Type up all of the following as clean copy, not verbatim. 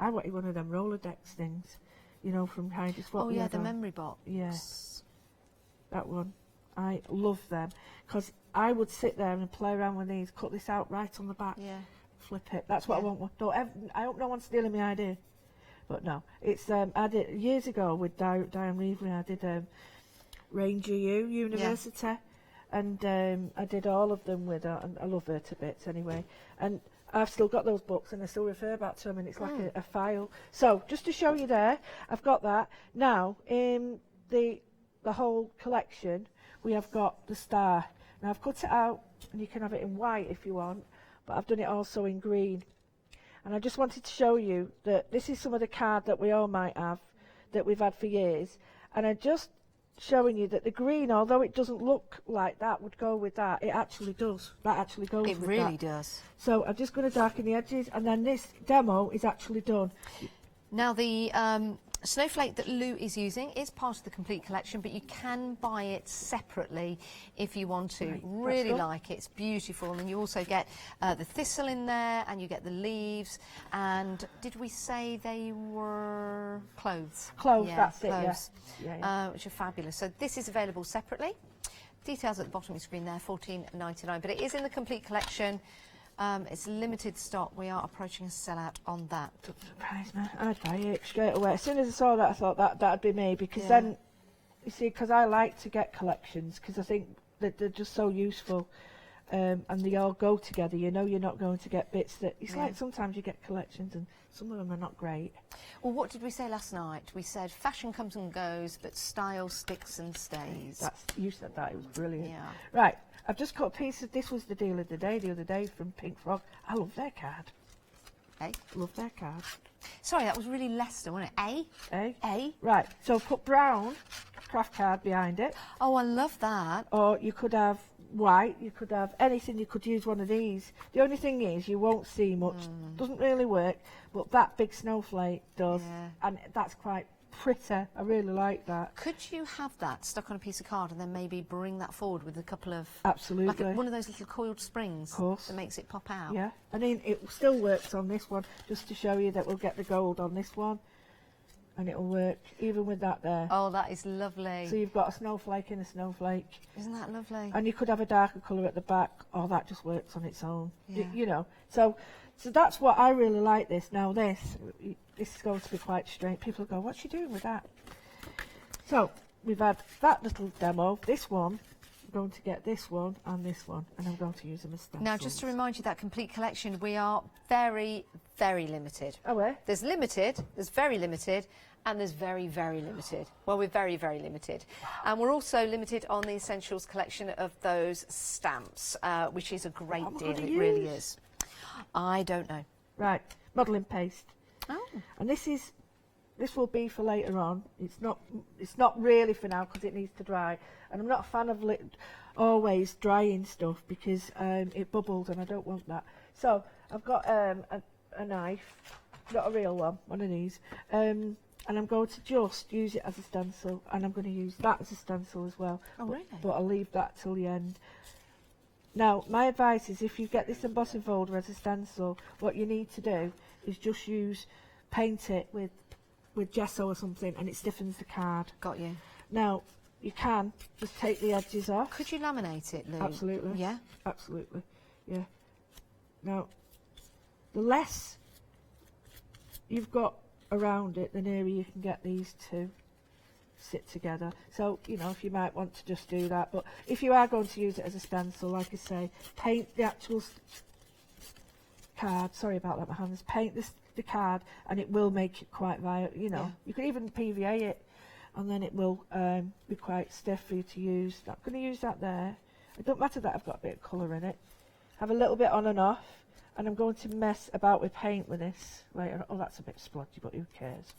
I wanted one of them Rolodex things, you know, from kind of what Oh we yeah, had the on. memory box. Yes, that one. I love them because I would sit there and play around with these, cut this out right on the back, Yeah. flip it. That's what I want. I hope no one's stealing my idea. But no, it's I did years ago with Diane Reevely. I did Ranger U University, and I did all of them with her, and I love her to bits anyway. And I've still got those books, and I still refer back to them, and it's like a file. So just to show you there, I've got that. Now in the whole collection, we have got the star. Now I've cut it out, and you can have it in white if you want, but I've done it also in green. And I just wanted to show you that this is some of the card that we all might have, that we've had for years. And I'm just showing you that the green, although it doesn't look like that would go with that, it actually does. That actually goes with that. It really does. So I'm just going to darken the edges, and then this demo is actually done. Now the snowflake that Lou is using is part of the complete collection, but you can buy it separately if you want to. Right, really like it. It's beautiful. And you also get the thistle in there, and you get the leaves. And did we say they were clothes? Clothes, yeah, that's clothes, it, yeah. which are fabulous. So this is available separately. Details at the bottom of the screen there, $14.99. But it is in the complete collection. It's limited stock. We are approaching a sellout on that. Don't surprise me. I'd buy it straight away. As soon as I saw that, I thought that'd be me, because then, you see, because I like to get collections, because I think that they're just so useful, and they all go together. You know, you're not going to get bits that. It's like sometimes you get collections, and some of them are not great. Well, what did we say last night? We said fashion comes and goes, but style sticks and stays. You said that. It was brilliant. Yeah. Right. I've just cut a piece of. This was the deal of the other day from Pink Frog. I love their card. Love their card. Sorry, that was really Leicester, wasn't it? A? Right. So put brown craft card behind it. Oh, I love that. Or you could have white. You could have anything. You could use one of these. The only thing is you won't see much. Doesn't really work. But that big snowflake does, and that's quite pretty. I really like that. Could you have that stuck on a piece of card and then maybe bring that forward with a couple of... Absolutely. Like one of those little coiled springs. Of course. That makes it pop out. Yeah. I mean, it still works on this one, just to show you that we'll get the gold on this one. And it'll work even with that there. Oh, that is lovely. So you've got a snowflake in a snowflake. Isn't that lovely? And you could have a darker colour at the back. Oh, that just works on its own. Yeah. You know. So that's what I really like this. Now this is going to be quite strange. People go, what's she doing with that? So we've had that little demo. This one, I'm going to get this one and this one, and I'm going to use them as stencils. Now, just to remind you, that complete collection, we are very, very limited. Oh, where? There's limited, there's very limited, and there's very, very limited. Well, we're very, very limited. And we're also limited on the Essentials collection of those stamps, which is a great deal. It really is. I don't know. Right, modelling paste. Oh. And this will be for later on. It's not really for now because it needs to dry. And I'm not a fan of always drying stuff because it bubbles and I don't want that. So I've got a knife, not a real one of these. And I'm going to just use it as a stencil, and I'm going to use that as a stencil as well. Oh, really? But I'll leave that till the end. Now, my advice is if you get this embossing folder as a stencil, what you need to do is just paint it with gesso or something, and it stiffens the card. Got you. Now, you can just take the edges off. Could you laminate it, Lou? Absolutely. Yeah? Absolutely. Yeah. Now, the less you've got around it, the nearer you can get these two sit together. So, you know, if you might want to just do that. But if you are going to use it as a stencil, like I say, paint the actual card. Sorry about that, my hands. Paint the card, and it will make it quite violent. You know, Yeah. you could even PVA it, and then it will be quite stiff for you to use. I'm going to use that there. It don't matter that I've got a bit of colour in it. Have a little bit on and off, and I'm going to mess about with paint with this later. Oh, that's a bit splodgy, but who cares?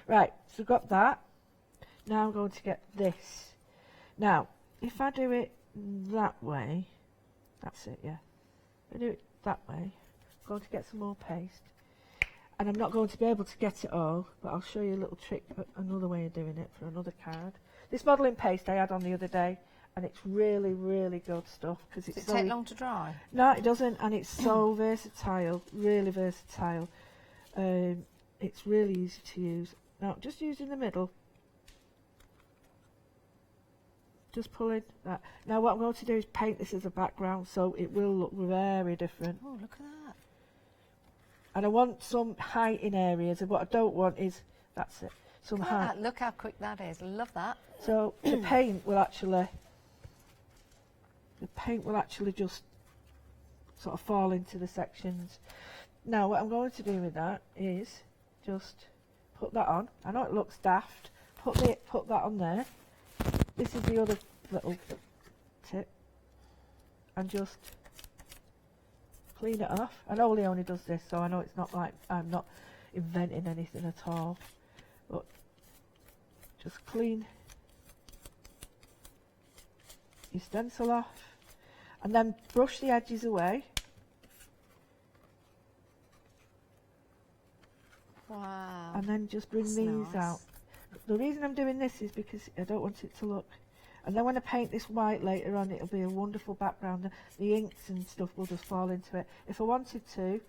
Right, so we've got that. Now I'm going to get this. Now, if I do it that way, that's it, yeah. If I do it that way, I'm going to get some more paste. And I'm not going to be able to get it all, but I'll show you a little trick, another way of doing it for another card. This modelling paste I had on the other day, and it's really, really good stuff. Does it take long to dry? No, it doesn't, and it's so versatile, really versatile. it's really easy to use. Now, just using the middle. Just pulling that. Now what I'm going to do is paint this as a background so it will look very different. Oh, look at that. And I want some height in areas, and what I don't want is, that's it, some Look height. at that. Look how quick that is. Love that. So the paint will actually just sort of fall into the sections. Now what I'm going to do with that is just put that on. I know it looks daft. Put that on there. This is the other little tip, and just clean it off. I know Leonie does this, so I know it's not like I'm not inventing anything at all, but just clean your stencil off, and then brush the edges away. Wow. And then just bring That's these nice. out. The reason I'm doing this is because I don't want it to look, and then when I paint this white later on, it'll be a wonderful background. The inks and stuff will just fall into it. If I wanted to,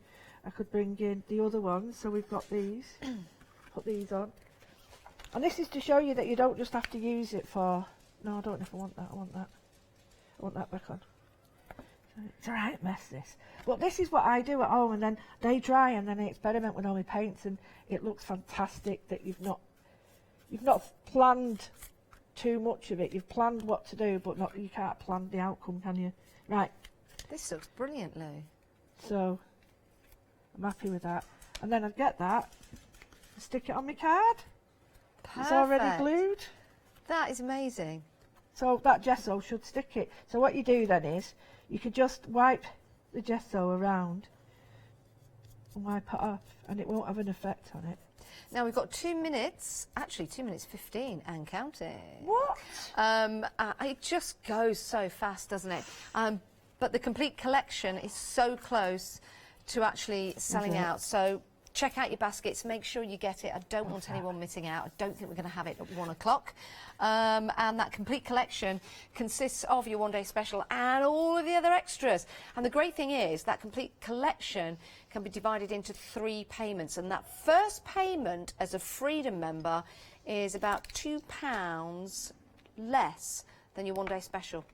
I could bring in the other ones. So we've got these, put these on. And this is to show you that you don't just have to use it for, no, I don't know if I want that, I want that back on. It's alright, mess this. But this is what I do at home, and then they dry, and then I experiment with all my paints, and it looks fantastic that you've not planned too much of it. You've planned what to do, but you can't plan the outcome, can you? Right. This looks brilliant, Lou. So I'm happy with that. And then I get that, stick it on my card. Perfect. It's already glued. That is amazing. So that gesso should stick it. So what you do then is, you could just wipe the gesso around and wipe it off, and it won't have an effect on it. Now we've got 2 minutes, actually 2 minutes 15 and counting. What? It just goes so fast, doesn't it? But the complete collection is so close to actually selling out. So check out your baskets, make sure you get it. I don't want anyone missing out. I don't think we're going to have it at 1 o'clock. And that complete collection consists of your one-day special and all of the other extras. And the great thing is that complete collection can be divided into 3 payments. And that first payment as a Freedom member is about £2 less than your one-day special.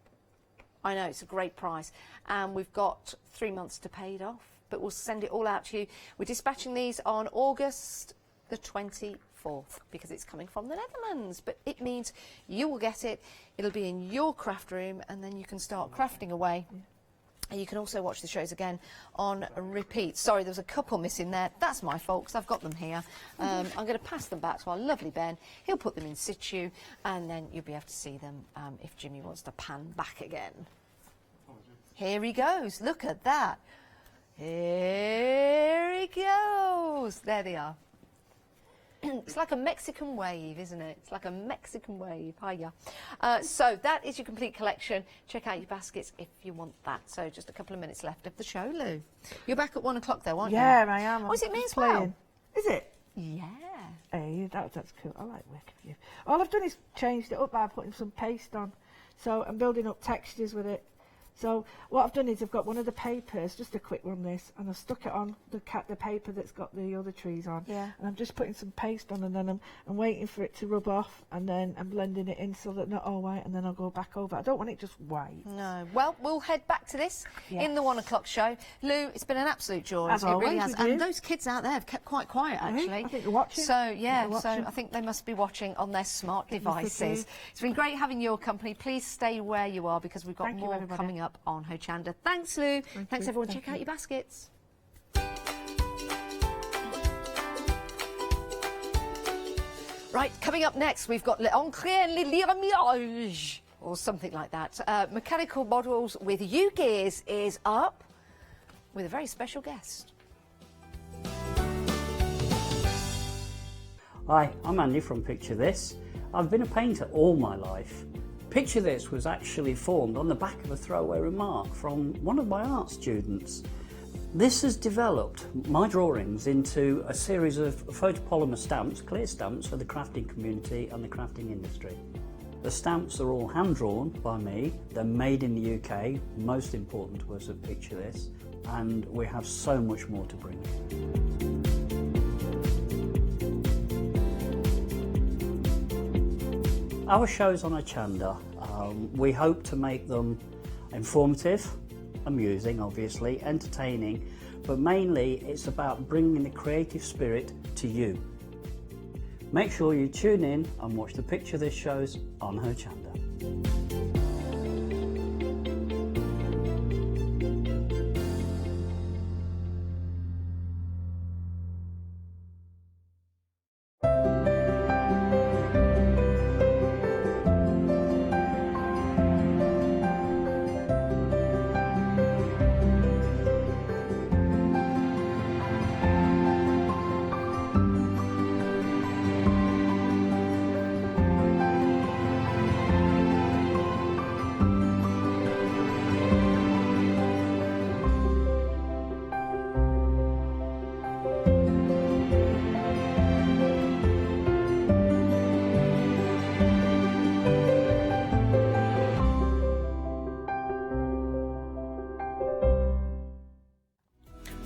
I know, it's a great price. And we've got 3 months to pay it off. But we'll send it all out to you. We're dispatching these on August the 24th because it's coming from the Netherlands. But it means you will get it. It'll be in your craft room, and then you can start crafting away. Yeah. And you can also watch the shows again on repeat. Sorry, there was a couple missing there. That's my fault, because I've got them here. I'm going to pass them back to our lovely Ben. He'll put them in situ, and then you'll be able to see them if Jimmy wants to pan back again. Here he goes. Look at that. Here he goes. There they are. It's like a Mexican wave, isn't it? It's like a Mexican wave. Hiya. So that is your complete collection. Check out your baskets if you want that. So just a couple of minutes left of the show, Lou. You're back at 1 o'clock though, aren't you? Yeah, I am. Oh, is it me as playing. well? Is it? Yeah. Hey, that's cool. I like working with you. All I've done is changed it up by putting some paste on. So I'm building up textures with it. So what I've done is I've got one of the papers, just a quick one this, and I've stuck it on the paper that's got the other trees on. Yeah. And I'm just putting some paste on, and then I'm waiting for it to rub off, and then I'm blending it in so that not all white, and then I'll go back over. I don't want it just white. No. Well, we'll head back to this in the 1 o'clock show. Lou, it's been an absolute joy. As always, really has. And those kids out there have kept quite quiet, actually. I think they're watching. So, yeah, I think they must be watching on their smart devices. It's been great having your company. Please stay where you are, because we've got more coming up on Hochanda. Thanks, Lou. Thanks, everyone. Check out your baskets. Right, coming up next, we've got l'encre et l'iramiage, or something like that. Mechanical Models with U Gears is up with a very special guest. Hi, I'm Andy from Picture This. I've been a painter all my life. Picture This was actually formed on the back of a throwaway remark from one of my art students. This has developed my drawings into a series of photopolymer stamps, clear stamps for the crafting community and the crafting industry. The stamps are all hand-drawn by me, they're made in the UK, most important to us at Picture This, and we have so much more to bring. Our shows on Hochanda, we hope to make them informative, amusing obviously, entertaining, but mainly it's about bringing the creative spirit to you. Make sure you tune in and watch the Picture This shows on Hochanda.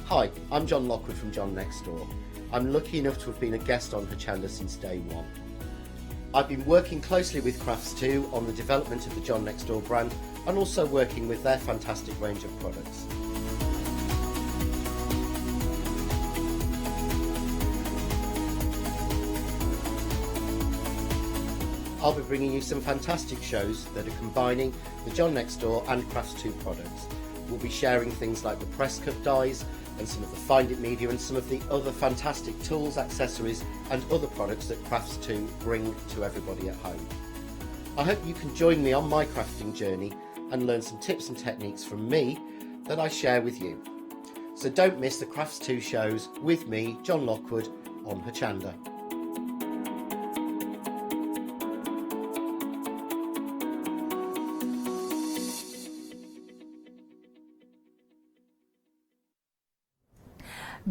Hi, I'm John Lockwood from John Next Door. I'm lucky enough to have been a guest on Hochanda since day one. I've been working closely with Crafts2 on the development of the John Next Door brand and also working with their fantastic range of products. I'll be bringing you some fantastic shows that are combining the John Next Door and Crafts2 products. We'll be sharing things like the press cut dies and some of the Find It media and some of the other fantastic tools, accessories and other products that Crafts2 bring to everybody at home. I hope you can join me on my crafting journey and learn some tips and techniques from me that I share with you. So don't miss the Crafts2 shows with me, John Lockwood, on Hochanda.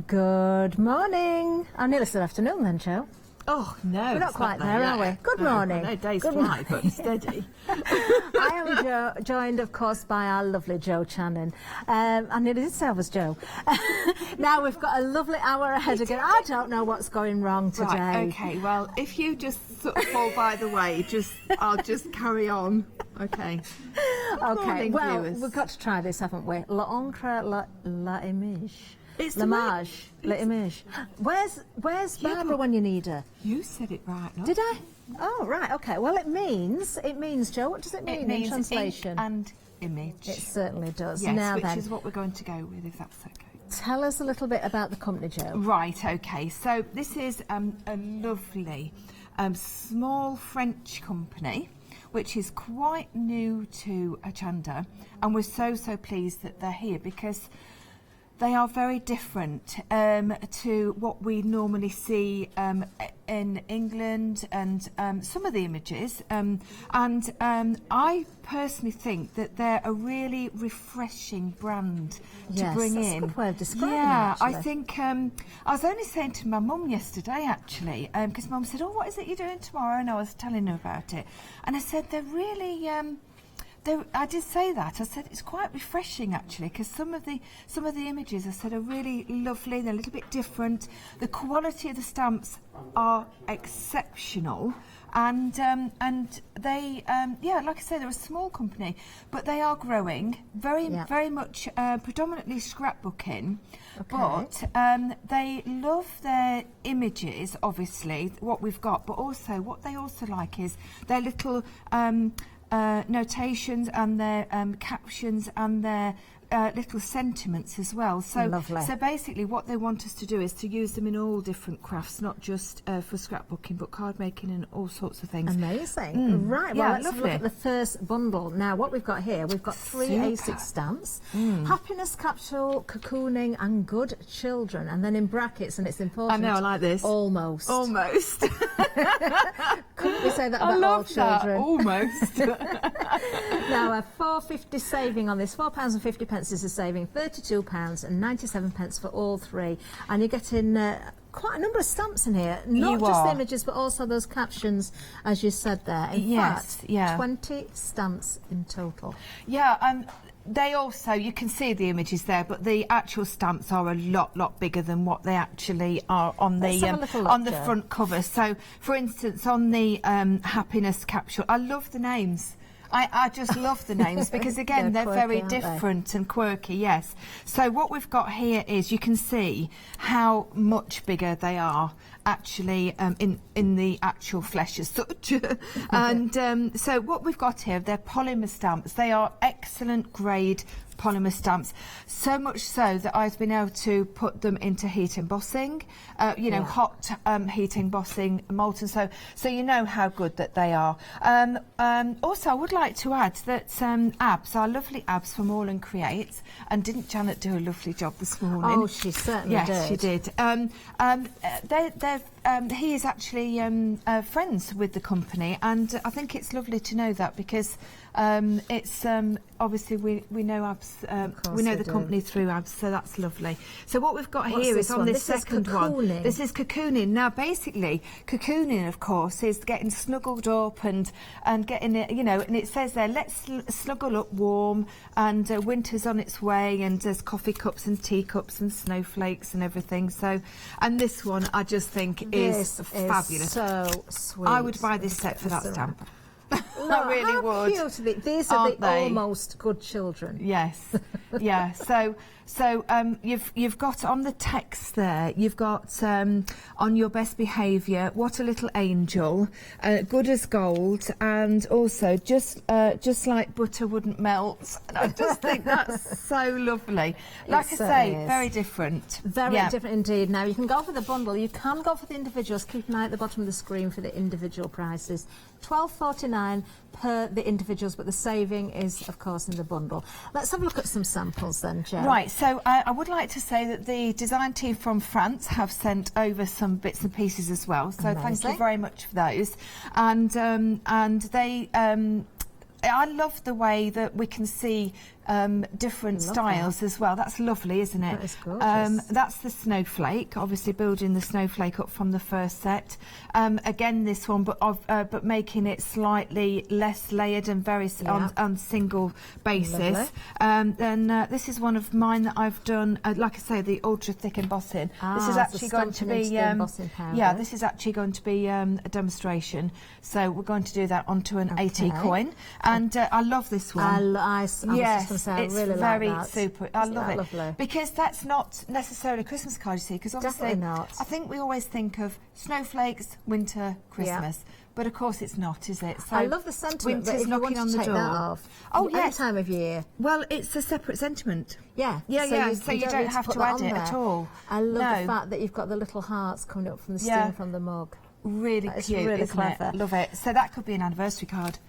Good morning. I nearly said afternoon then, Joe. Oh, no. We're not quite there, are we? Good morning. No, days Good fly, but steady. I am joined, of course, by our lovely Joe Channing. I nearly did say I was Joe. Now we've got a lovely hour ahead again. I don't know what's going wrong today. Right, okay, well, if you just sort of fall by the way, I'll just carry on. Okay. Okay, morning, well, viewers. we've got to try this, haven't we? L'encre, la image. It's L'image, l'image. Where's Barbara when you need her? You said it right, no? Did I? Oh, right, okay. Well, it means, Joe, what does it mean It means in translation? ink and image. It certainly does. Yes, now which then, is what we're going to go with, if that's okay. tell us a little bit about the company, Joe. Right, okay. So this is a lovely small French company, which is quite new to Hochanda, and we're so pleased that they're here because they are very different to what we normally see in England and some of the images. I personally think that they're a really refreshing brand to bring that's in. a good way of describing it, Yeah, I actually. think I was only saying to my mum yesterday, actually, because Mum said, "Oh, what is it you're doing tomorrow?" And I was telling her about it, and I said they're really. I did say that. I said it's quite refreshing actually, because some of the images I said are really lovely. They're a little bit different. The quality of the stamps are exceptional, and they like I say, they're a small company, but they are growing very much predominantly scrapbooking. Okay. But they love their images, obviously what we've got, but also what they also like is their little notations and their captions and their little sentiments as well. So, Lovely. So basically what they want us to do is to use them in all different crafts, not just for scrapbooking, but card making and all sorts of things. Amazing. Right, well, Yeah, let's have a look lovely. at the first bundle. Now, what we've got here, we've got 3 A6 Super. stamps, happiness capsule, cocooning and good children, and then in brackets, and it's important. I know, I like this. Almost. Almost. Couldn't we say that I about all love that. children? Almost. Now, a £4.50 saving on this, £4.50 is a saving, £32.97 for all 3, and you're getting quite a number of stamps in here, not You just the are. images but also those captions, as you said there. In Yes, fact, yeah. 20 stamps in total. Yeah, they also, you can see the images there, but the actual stamps are a lot bigger than what they actually are on the front cover. So, for instance, on the happiness capsule, I love the names. I just love the names because, again, they're quirky, very aren't they? different and quirky, yes. So what we've got here is you can see how much bigger they are actually in the actual flesh as such. And so what we've got here, they're polymer stamps. They are excellent grade polymer stamps, so much so that I've been able to put them into heat embossing, hot heat embossing, molten, so you know how good that they are. Also, I would like to add that Abs, our lovely Abs from All and Create, and didn't Janet do a lovely job this morning? Oh, she certainly did. Yes, she did. He is actually friends with the company, and I think it's lovely to know that because it's obviously we know Abs, we know the company through Abs, so that's lovely. So what we've got here is on this second one. This is cocooning. Now, basically, cocooning, of course, is getting snuggled up and getting it, and it says there, let's snuggle up warm, and winter's on its way, and there's coffee cups and teacups and snowflakes and everything. So, and this one, I just think is fabulous. So sweet. I would buy this set for that stamp. I really would. Cute. These are the almost good children. Yes, yeah. So you've got on the text there. You've got on your best behaviour. What a little angel, good as gold, and also just like butter wouldn't melt. And I just think that's so lovely. Like I say, very different. Very different indeed. Now you can go for the bundle. You can go for the individuals. Keep an eye at the bottom of the screen for the individual prices. £12.49 per the individuals, but the saving is, of course, in the bundle. Let's have a look at some samples then, Jo. Right, so I would like to say that the design team from France have sent over some bits and pieces as well, so thank you very much for those. And they, I love the way that we can see different styles as well. That's lovely, isn't it? That is gorgeous. That's the snowflake, obviously building the snowflake up from the first set. Again, this one, but making it slightly less layered and very on single basis. Then this is one of mine that I've done. Like I say, the ultra thick embossing. This is actually going to be this is actually going to be a demonstration. So we're going to do that onto an 80 coin, and I love this one. It's really very like that. super. I love it lovely? because that's not necessarily a Christmas card, you see. Because obviously, Definitely not. I think we always think of snowflakes, winter, Christmas, but of course it's not, is it? So I love the sentiment. Winter's If you knocking want on to the take door. that off. Oh any yes, time of year. Well, it's a separate sentiment. Yeah. So you don't have to add it at all. I love the fact that you've got the little hearts coming up from the steam from the mug. Really cute, really isn't clever. it? Love it. So that could be an anniversary card.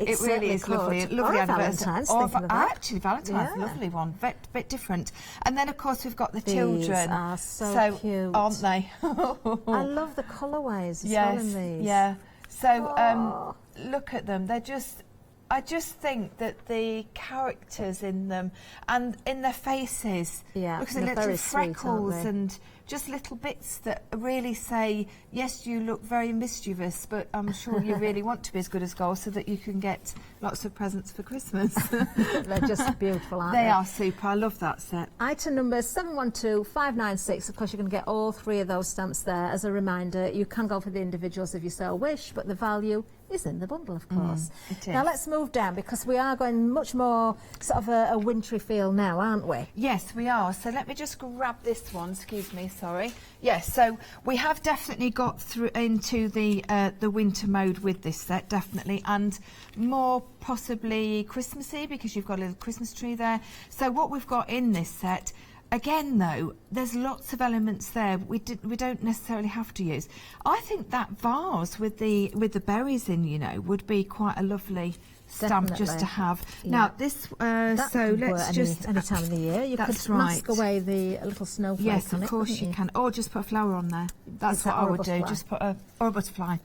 It really is lovely. Or Lovely a anniversary. Valentine's, Or thinking of that. actually, Valentine's, lovely one. Bit different. And then, of course, we've got the children. These are so cute. Aren't they? I love the colourways as well in these. Yeah. So look at them. They're just... I just think that the characters in them and in their faces, look at the little freckles and just little bits that really say, yes, you look very mischievous, but I'm sure you really want to be as good as gold so that you can get lots of presents for Christmas. They're just beautiful, aren't they? They are super. I love that set. Item number 712596. Of course, you're going to get all three of those stamps there. As a reminder, you can go for the individuals if you so wish, but the value is in the bundle, of course. It is. Now let's move down because we are going much more sort of a wintry feel now, aren't we? Yes, we are. So let me just grab this one. Excuse me, sorry. Yes, so we have definitely got through into the winter mode with this set, definitely, and more possibly Christmassy because you've got a little Christmas tree there. So what we've got in this set. Again, though, there's lots of elements there we don't necessarily have to use. I think that vase with the berries in, would be quite a lovely stamp just to have. Yeah. Now this, so let's just any time of the year you could mask away the little snowflake. Yes, on of course you can, or just put a flower on there. That's what I would do. Just put or a butterfly.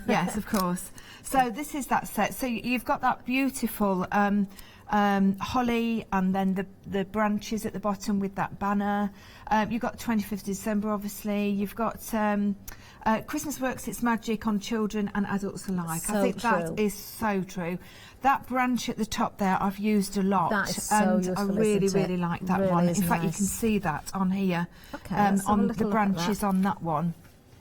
Yes, of course. So this is that set. So you've got that beautiful. holly, and then the branches at the bottom with that banner. You've got 25th December, obviously. You've got Christmas works its magic on children and adults alike. So I think true. that is so true. That branch at the top there I've used a lot. That is so and useful, I really, isn't it? really like that Really one. is In fact, you nice. can see that on here. Okay, let's have a on little the look at branches that. on that one.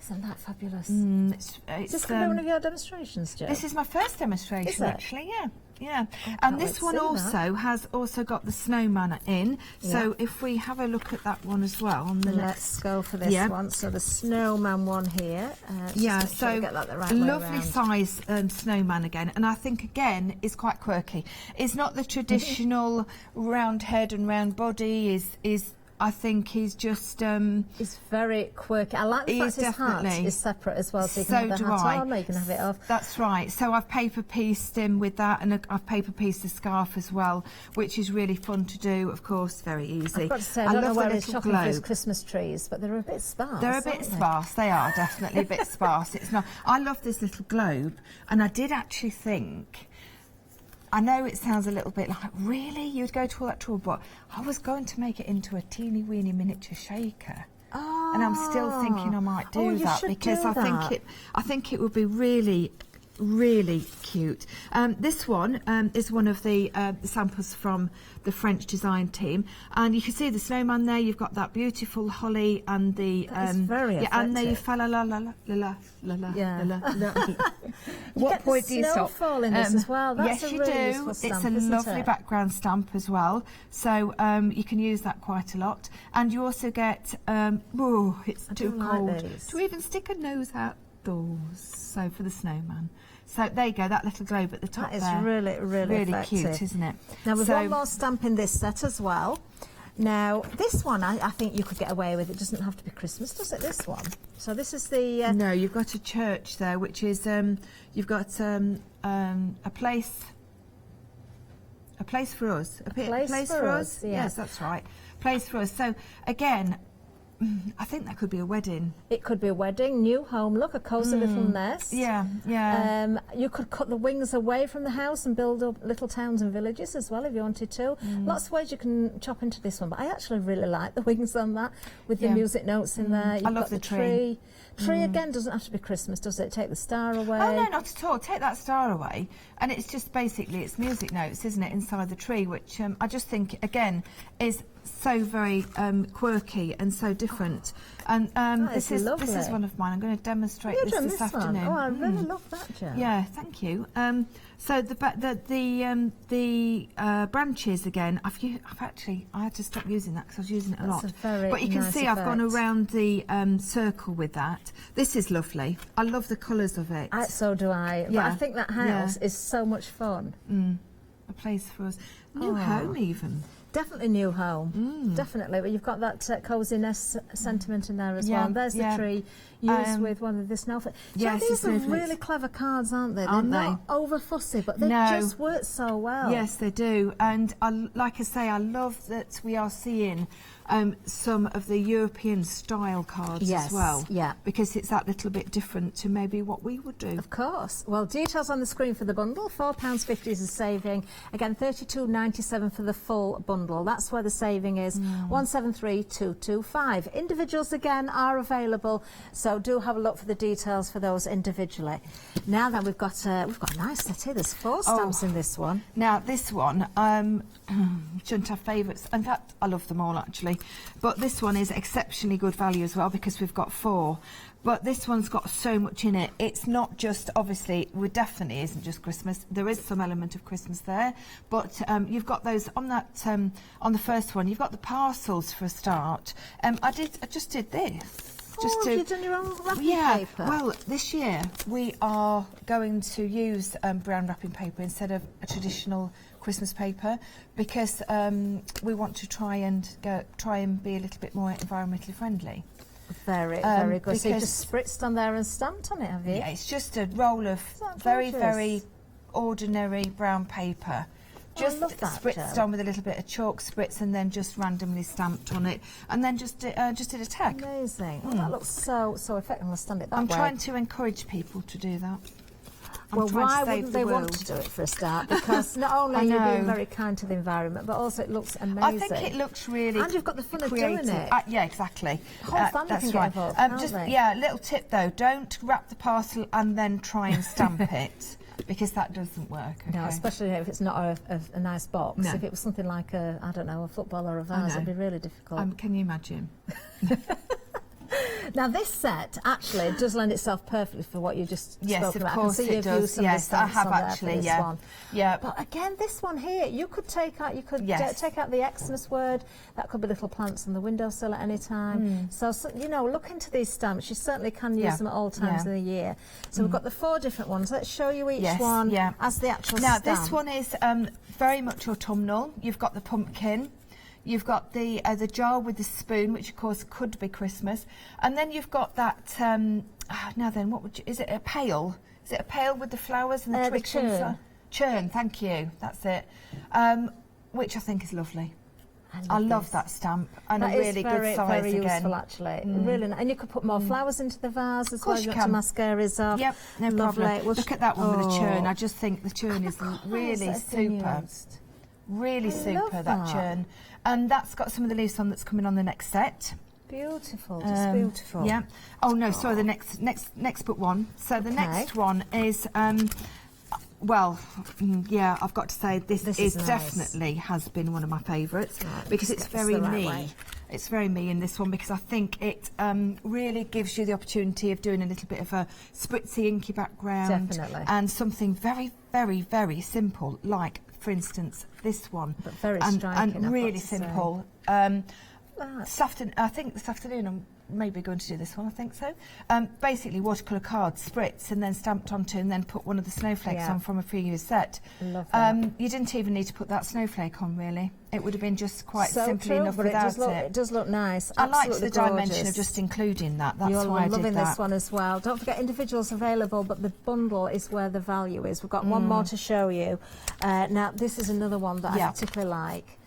Isn't that fabulous? It's, Is this going to be one of your demonstrations, Jo? this is my first demonstration, Is it? actually. Yeah, yeah. can't And wait this to one see that. has also got the snowman in. So Yeah. if we have a look at that one as well on the Let's next. go for this Yeah. one. So the snowman one here. Just Yeah, make sure we so get that the right way lovely around. size snowman again, and I think again is quite quirky. It's not the traditional round head and round body. Is I think he's just It's very quirky. I like the He fact is his hat definitely. is separate as well, so you can So have the do hat I. on, or you can have it off. That's right. So I've paper pieced him with that, and I've paper pieced the scarf as well, which is really fun to do. Of course, very easy. I've got to say, I don't know love the where he's little shopping for his globe. Christmas trees, but they're a bit sparse. They're a bit aren't they? sparse. They are definitely a bit sparse. It's not. I love this little globe, and I did actually think. I know it sounds a little bit like, really? You'd go to all that trouble, but I was going to make it into a teeny weeny miniature shaker. Oh. And I'm still thinking I might do Oh, you that should because do I think it would be really, really cute. This one is one of the samples from the French design team, and you can see the snowman there. You've got that beautiful holly and the That is very and the effective. fa la la la la la la la Yeah. la la. You What get the point do you stop? snowfall in this as well. That's yes, a you really do. useful It's stamp, a isn't lovely it? background stamp as well, so you can use that quite a lot. And you also get it's I too do like cold these. to even stick a nose outdoors. So for the snowman. So there you go, that little globe at the top That is there. really, really effective. cute, isn't it? Now, we've so, one more stamp in this set as well. Now, this one I think you could get away with. It doesn't have to be Christmas, does it, this one? So this is the... No, you've got a church there, which is you've got a place for us. A place for us, yeah. Yes, that's right. Place for us. So again, I think that could be a wedding. It could be a wedding, new home. Look, a cosy little nest. Yeah, yeah. You could cut the wings away from the house and build up little towns and villages as well if you wanted to. Lots of ways you can chop into this one, but I actually really like the wings on that with the Yeah. music notes in there. You've I love got the tree. Tree again doesn't have to be Christmas, does it? Take the star away. Oh no, not at all. Take that star away, and it's just basically it's music notes, isn't it, inside the tree, which I just think again is so very quirky and so different. And this is lovely. one of mine. I'm going to demonstrate You've done this one. afternoon. Oh, I really love that, Jo. Yeah, thank you. So the branches again. I had to stop using that because I was using it a That's lot. a very But you can nice see I've gone effect. around the circle with that. This is lovely. I love the colours of it. So do I. But Yeah. I think that house is so much fun. A place for us. New Oh. home even. Definitely new home. Definitely. But you've got that cosy nest sentiment in there as Yeah, well. And there's yeah. the tree used with one of the snowflakes. yes, These the are snowflakes. really clever cards, aren't they? Aren't They're they? not over fussy, but they No. just work so well. Yes, they do. And like I say, I love that we are seeing some of the European style cards Yes, as well. yeah. Because it's that little bit different to maybe what we would do. Of course. Well, details on the screen for the bundle. £4.50 is a saving. Again, £32.97 for the full bundle. That's where the saving is. 173,225. Individuals again are available, so do have a look for the details for those individually. Now then, we've got a nice set here. There's 4 stamps in this one. Now this one, shouldn't have favourites. In fact, I love them all actually. But this one is exceptionally good value as well because we've got 4. But this one's got so much in it. It's not just, obviously, it definitely isn't just Christmas. There is some element of Christmas there. But you've got those on that, on the first one, you've got the parcels for a start. I just did this. Have you done your own wrapping paper? Well, this year we are going to use brown wrapping paper instead of a traditional Christmas paper because we want to try and be a little bit more environmentally friendly. Very good. So you just spritzed on there and stamped on it, have you? Yeah, it's just a roll of that very, gorgeous? very ordinary brown paper. Just love that, spritzed Jo. on with a little bit of chalk spritz and then just randomly stamped on it and then just did a tag. Amazing. Oh, that looks so effective. I'm going to stand it that I'm way. trying to encourage people to do that. Well, trying why to save wouldn't the they world. want to do it for a start? Because not only are you being very kind to the environment, but also it looks amazing. I think it looks really And you've got the fun of creative. doing it. Yeah, exactly. The whole family that's can get right. involved, can't Just they? yeah, little tip though: don't wrap the parcel and then try and stamp it, because that doesn't work. Okay? No, especially if it's not a nice box. No. If it was something like a football or a vase, it'd be really difficult. Can you imagine? Now, this set actually does lend itself perfectly for what you just Yes, spoken of about. course I can see it you've does. used some of the Yes, I stamps have on there actually. for this Yeah, one. yeah. But again, this one here, you could take out. You could Yes. take out the Xmas word. That could be little plants on the windowsill at any time. So you know, look into these stamps. You certainly can use Yeah. them at all times of the year. So we've got the 4 different ones. Let's show you each Yes, one yeah. as the actual Now, stamp. this one is very much autumnal. You've got the pumpkin. You've got the jar with the spoon, which of course could be Christmas, and then you've got that. Now then, is it a pail? Is it a pail with the flowers and the The twigs churn. inside? Churn, thank you. That's it. Which I think is lovely. I love this. that stamp, and That a is really very, good size very again. useful, actually. Really, and you could put more flowers into the vase as well. course you You've got can. some mascaras off. Yep, no Lovely. problem. Well, Look at that one with the churn. oh. I just think the churn is Colours really that have been super. used. Really I super, love that that. churn. And that's got some of the leaves on that's coming on the next set. Beautiful, just beautiful. Yeah. Oh no, sorry, the next book one. So the Okay. next one is yeah, I've got to say this This is is nice. definitely has been one of my favourites Right, because just it's get this very the right me. way. It's very me in this one because I think it really gives you the opportunity of doing a little bit of a spritzy inky background. Definitely. And something very, very, very simple, like, for instance, this one. But very and, striking, and I've really got to say. simple. I think this afternoon I'm maybe going to do this one, I think so. Basically, watercolour cards, spritz, and then stamped onto, and then put one of the snowflakes Yeah. on from a previous set. Love that. You didn't even need to put that snowflake on, really. It would have been just quite So simply true, enough but without it does look nice. I liked Absolutely the dimension gorgeous. of just including that. That's You're why I did loving that. this one as well. Don't forget individuals available, but the bundle is where the value is. We've got one more to show you. Now, this is another one that I Yeah. particularly like.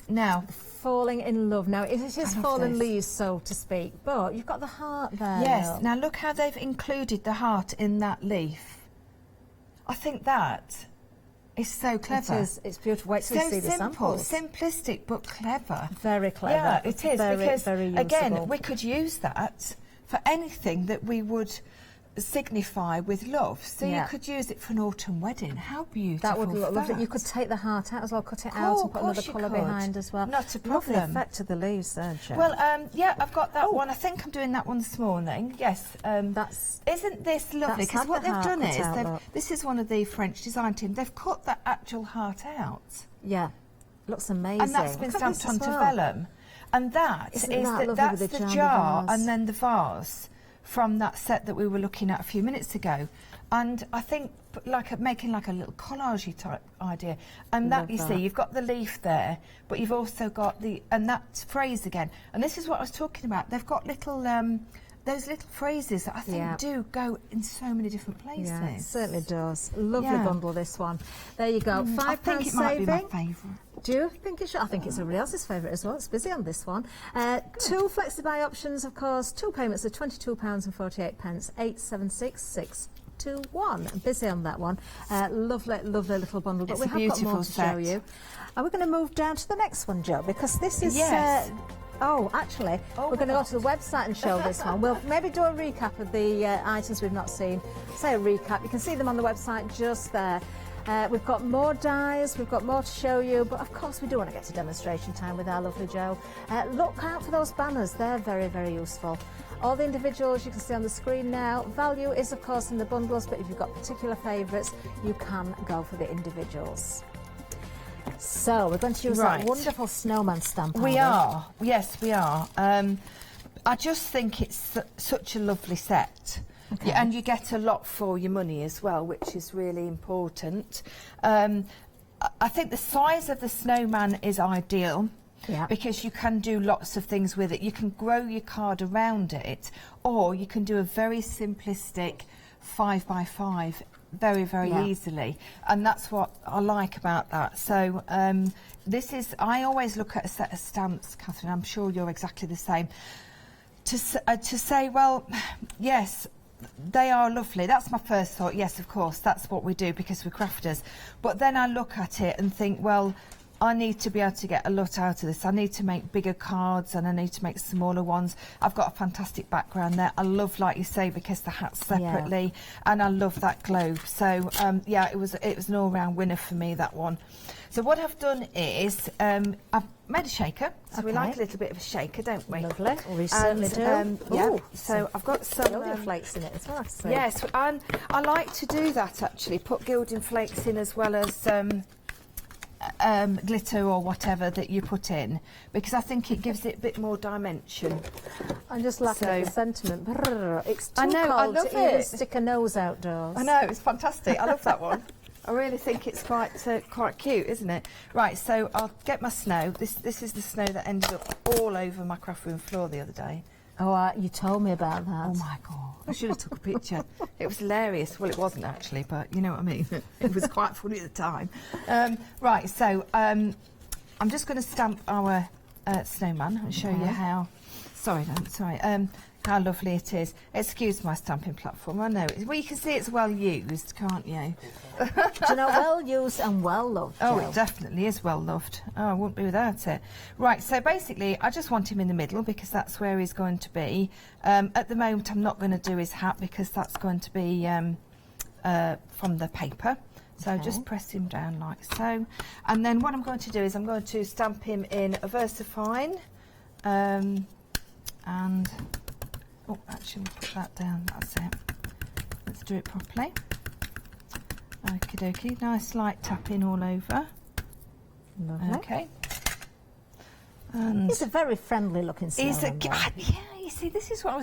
Now, Falling in Love. Now, it is love fallen this. leaves, so to speak, but you've got the heart there. yes. look. Now look how they've included the heart in that leaf. I think that is so clever. It is. It's beautiful. Wait till you So see the simple, samples. simplistic but clever. Very clever. Yeah, it is very, because very usable. again we could use that for anything that we would signify with love. So Yeah. you could use it for an autumn wedding. How beautiful! That would look lovely. that. You could take the heart out as well, cut it Cool, out of and put course another you colour could. behind as well. Not a Lovely problem. effect of the leaves there, Jo. Well, yeah, I've got that one. I think I'm doing that one this morning. Yes. That's Isn't this lovely? that's Because had what the they've heart done cut is, out, look. this is one of the French design team. They've cut the actual heart out, yeah, looks amazing. and that's been Look at this stamped as onto well. vellum. And that Isn't is that lovely that's with the the jar jar and the vase? and then the vase from that set that we were looking at a few minutes ago. And I think making like a little collage type idea. And Love that you that. see, you've got the leaf there, but you've also got and that phrase again. And this is what I was talking about. They've got little those little phrases that I think Yeah. do go in so many different places. Yeah, it certainly does. Lovely Yeah. bundle, this one. There you go. £5 I think it might be saving. my favourite. Do you think it should? I think it's everybody else's favourite as well. It's busy on this one. 2 flexi-buy options, of course. 2 payments of £22.48, 876621. Busy on that one. Lovely, lovely little bundle. But It's we a have got more beautiful to show set. you. And we're going to move down to the next one, Jo, because this is... Yes. Oh, actually, we're going to go to the website and show this one. We'll maybe do a recap of the items we've not seen. Say a recap. You can see them on the website just there. We've got more dies, we've got more to show you, but of course we do want to get to demonstration time with our lovely Jo. Look out for those banners, they're very, very useful. All the individuals you can see on the screen now. Value is of course in the bundles, but if you've got particular favourites, you can go for the individuals. So we're going to use that Right. wonderful snowman stamp. We aren't are, yes, we are. I just think it's such a lovely set. Okay. And you get a lot for your money as well, which is really important. I think the size of the snowman is ideal. Yeah. Because you can do lots of things with it. You can grow your card around it, or you can do a very simplistic 5x5 very, very Yeah. easily. And that's what I like about that. So I always look at a set of stamps, Catherine, I'm sure you're exactly the same, to say, well, yes, they are lovely. That's my first thought. Yes, of course, that's what we do because we're crafters. But then I look at it and think, well, I need to be able to get a lot out of this. I need to make bigger cards and I need to make smaller ones. I've got a fantastic background there. I love, like you say, because the hats separately, and I love that globe. So yeah, it was an all-round winner for me, that one. So what I've done is I've made a shaker. So we like a little bit of a shaker, don't we? Lovely. Well, we certainly do. Yeah. So I've got some gilding flakes in it as well. So. Yes, and I like to do that actually. Put gilding flakes in as well as glitter or whatever that you put in, because I think it gives it a bit more dimension. I'm just laughing at the sentiment. Brrr, it's too I know, I cold love to even it. stick a nose outdoors. I know, it's fantastic. I love that one. I really think it's quite cute, isn't it? Right, so I'll get my snow. This is the snow that ended up all over my craft room floor the other day. Oh, you told me about that. Oh my God, I should have took a picture. It was hilarious. Well, it wasn't actually, but you know what I mean. It was quite funny at the time. Right, so I'm just going to stamp our snowman and show you how. Sorry, how lovely it is. Excuse my stamping platform. I know. Well, you can see it's well used, can't you? Do you know, well used and well loved. Oh, Jo. it definitely is well loved. Oh, I wouldn't be without it. Right, so basically, I just want him in the middle because that's where he's going to be. At the moment, I'm not going to do his hat because that's going to be from the paper. So just press him down like so. And then what I'm going to do is I'm going to stamp him in a Versafine. And, oh, actually, we'll put that down. That's it. Let's do it properly. Okie dokie, nice light tapping all over. Lovely. Okay. And He's a very friendly looking snowman. yeah, you see, this is what I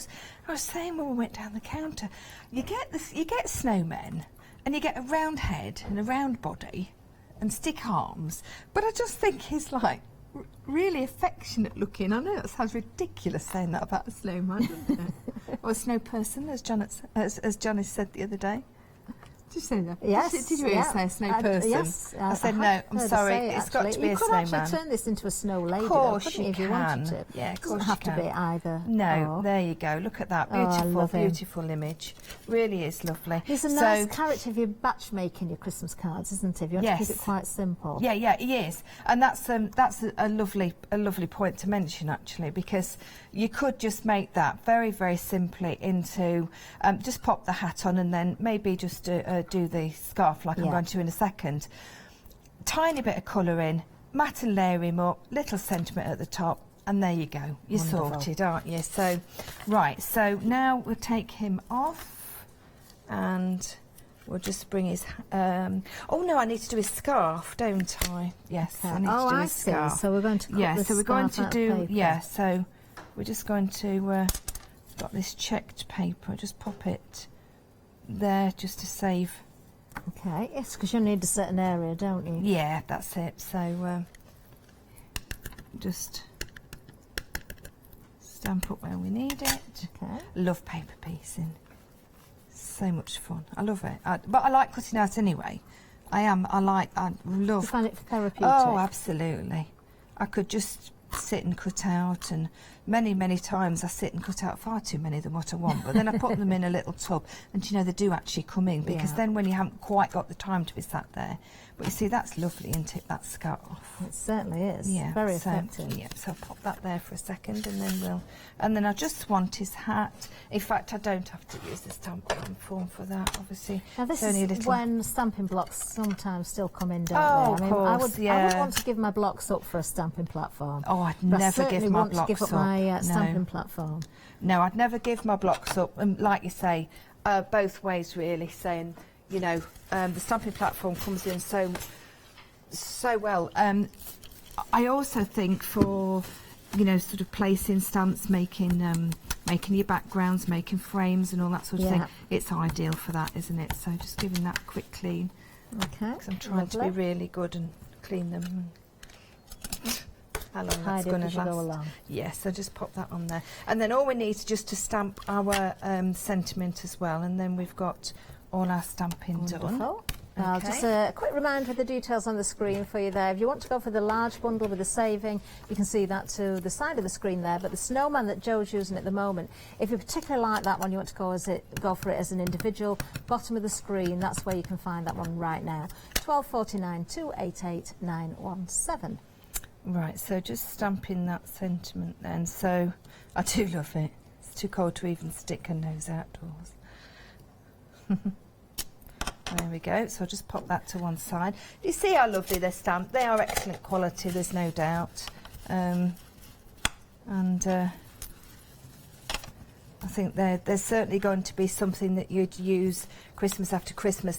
was saying when we went down the counter. You get snowmen, and you get a round head and a round body, and stick arms. But I just think he's like really affectionate looking. I know that sounds ridiculous saying that about a snowman, doesn't it? Or a snow person, as Janice said the other day. Did you say that? Yes. Did you really say a snow person? Yes. I said no. I'm sorry. It's got to be a snowman. You could actually turn this into a snow lady, Of course though, couldn't you if you can. wanted to. Yeah, of It doesn't course have you to be can. either. No, Oh. there you go. Look at that. Oh, I Beautiful, love him. beautiful image. Really is lovely. He's a nice character if you're batch making your Christmas cards, isn't he? If you want to keep it quite simple. Yeah, he is, and that's a lovely point to mention actually, because you could just make that very, very simply into just pop the hat on and then maybe just do the scarf like I'm going to in a second. Tiny bit of colour in, matte and layer him up, little sentiment at the top, and there you go. You're sorted, aren't you? So, right, so now we'll take him off and we'll just bring his... oh no, I need to do his scarf, don't I? Yes, I need to do his scarf. So we're going to cut this so we're going to scarf do... out of paper. Yeah, so we're just going to... got this checked paper, just pop it there just to save... Okay, yes, because you need a certain area, don't you? Yeah, that's it. So just stamp up where we need it. Okay. Love paper piecing. So much fun. I love it. But I like cutting out anyway. I love... You find it therapeutic? Oh, absolutely. I could just sit and cut out, and many times I sit and cut out far too many than what I want, but then I put them in a little tub, and you know, they do actually come in, because then when you haven't quite got the time to be sat there, but you see, that's lovely, isn't it, that scarf? It certainly is. Yeah, Very so, effective. Yeah, so I'll pop that there for a second, and then I just want his hat. In fact, I don't have to use the stamp form for that, obviously. Now this it's only is a little... when stamping blocks sometimes still come in, don't Oh, they? of course, I would yeah. want to give my blocks up for a stamping platform. Oh, I'd but never I give my want blocks to give up up. my stamping No. platform. No, I'd never give my blocks up. And like you say, both ways really, saying, you know, the stamping platform comes in so well. I also think for, you know, sort of placing stamps, making your backgrounds, making frames and all that sort of thing, it's ideal for that, isn't it? So just giving that a quick clean. Okay. Because I'm trying to be really good and clean them. How long that's going to last. Go along. Yes, so just pop that on there. And then all we need is just to stamp our sentiment as well, and then we've got all our stamping done. Now, Okay. just a quick reminder of the details on the screen for you there. If you want to go for the large bundle with the saving, you can see that to the side of the screen there. But the snowman that Joe's using at the moment, if you particularly like that one, you want to go for it as an individual, bottom of the screen, that's where you can find that one right now. 12.49, 288 917. Right, so just stamping that sentiment then. So I do love it. It's too cold to even stick a nose outdoors. There we go. So I'll just pop that to one side. Do you see how lovely they're stamped? They are excellent quality, there's no doubt. I think they're certainly going to be something that you'd use Christmas after Christmas.